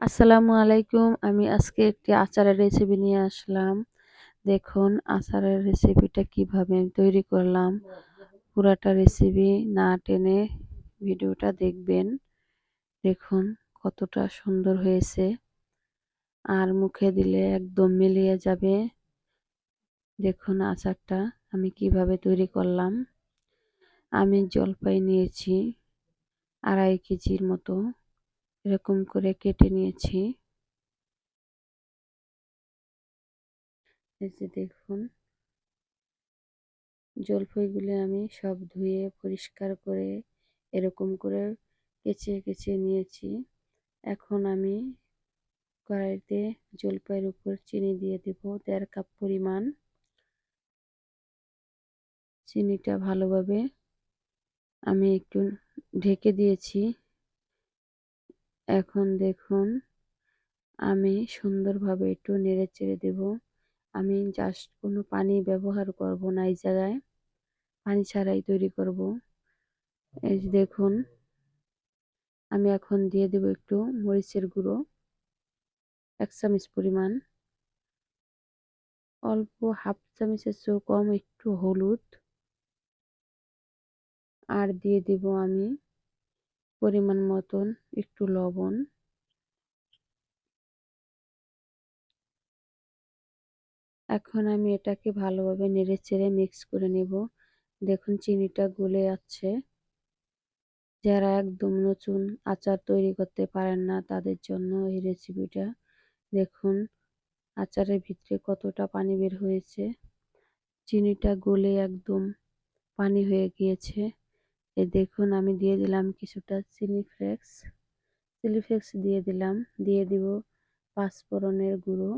আসসালামু আলাইকুম। আমি আজকে একটি আচারের রেসিপি নিয়ে আসলাম। দেখুন আচারের রেসিপিটা কিভাবে আমি তৈরি করলাম। পুরাটা রেসিপি না টেনে ভিডিওটা দেখবেন। দেখুন কতটা সুন্দর হয়েছে। আর মুখে দিলে একদম মিলিয়ে যাবে। দেখুন আচারটা আমি কিভাবে তৈরি করলাম। আমি জলপাই নিয়েছি ২.৫ কেজির মতো। এরকম করে কেটে নিয়েছি। এই যে দেখুন জলপাইগুলো আমি সব ধুয়ে পরিষ্কার করে এরকম করে কেচে নিয়েছি। এখন আমি কড়াইতে জলপাইয়ের উপর চিনি দিয়ে দেব ১.৫ কাপ পরিমাণ। চিনিটা ভালোভাবে আমি একটু ঢেকে দিয়েছি। এখন দেখুন আমি সুন্দরভাবে একটু নেড়েচেড়ে দেব। আমি জাস্ট কোনো পানি ব্যবহার করব না এই জায়গায়, পানি ছাড়াই তৈরি করব। এই যে দেখুন আমি এখন দিয়ে দেব একটু মরিচের গুঁড়ো ১ চামচ পরিমাণ, অল্প হাফ চামচের চেয়েও কম একটু হলুদ, আর দিয়ে দিব আমি পরিমাণ মতন একটু লবণ। এখন আমি এটাকে ভালোভাবে নেড়েচেড়ে মিক্স করে নেব। দেখুন চিনিটা গলে যাচ্ছে। যারা একদম নতুন আচার তৈরি করতে পারেন না তাদের জন্য এই রেসিপিটা। দেখুন আচারের ভিতরে কতটা পানি বের হয়েছে। চিনিটা গলে একদম পানি হয়ে গিয়েছে। এই দেখুন আমি দিয়ে দিলাম কিছুটা চিলি ফ্লেক্স দিয়ে দিলাম, দিয়ে দিব পাঁচফোড়নের গুঁড়ো।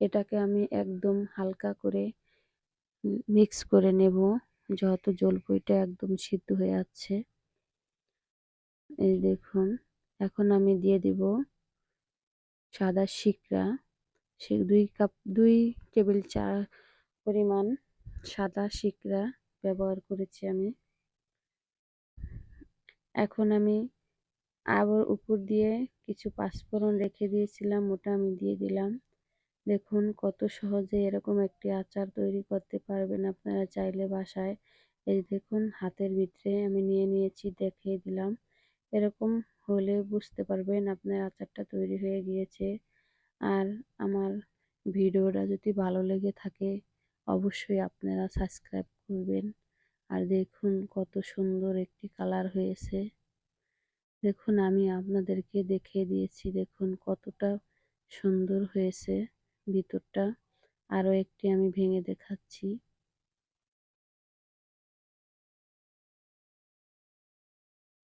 এটাকে আমি একদম হালকা করে মিক্স করে নেব, যেহেতু জলপাইটা একদম সিদ্ধ হয়ে যাচ্ছে। এই দেখুন এখন আমি দিয়ে দিব সাদা সিকড়া, ২ টেবিল চা পরিমাণ সাদা সিকড়া ব্যবহার করেছি আমি। এখন আমি আবার উপর দিয়ে কিছু পাঁচফোড়ন রেখে দিয়েছিলাম, ওটা আমি দিয়ে দিলাম। দেখুন কত সহজে এরকম একটি আচার তৈরি করতে পারবেন আপনারা চাইলে বাসায়। এই দেখুন হাতের ভিতরে আমি নিয়ে নিয়েছি, দেখিয়ে দিলাম। এরকম হলে বুঝতে পারবেন আপনার আচারটা তৈরি হয়ে গিয়েছে। আর আমার ভিডিওটা যদি ভালো লেগে থাকে অবশ্যই আপনারা সাবস্ক্রাইব করবেন। আর দেখুন কত সুন্দর একটি কালার হয়েছে। দেখুন আমি আপনাদেরকে দেখিয়ে দিয়েছি, দেখুন কতটা সুন্দর হয়েছে ভিতরটা। আরও একটি আমি ভেঙে দেখাচ্ছি।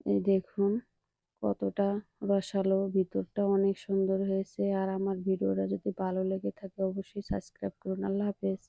এই দেখুন কতটা রসালো, ভিতরটা অনেক সুন্দর হয়েছে। আর আমার ভিডিওটা যদি ভালো লেগে থাকে অবশ্যই সাবস্ক্রাইব করুন। আল্লাহ হাফেজ।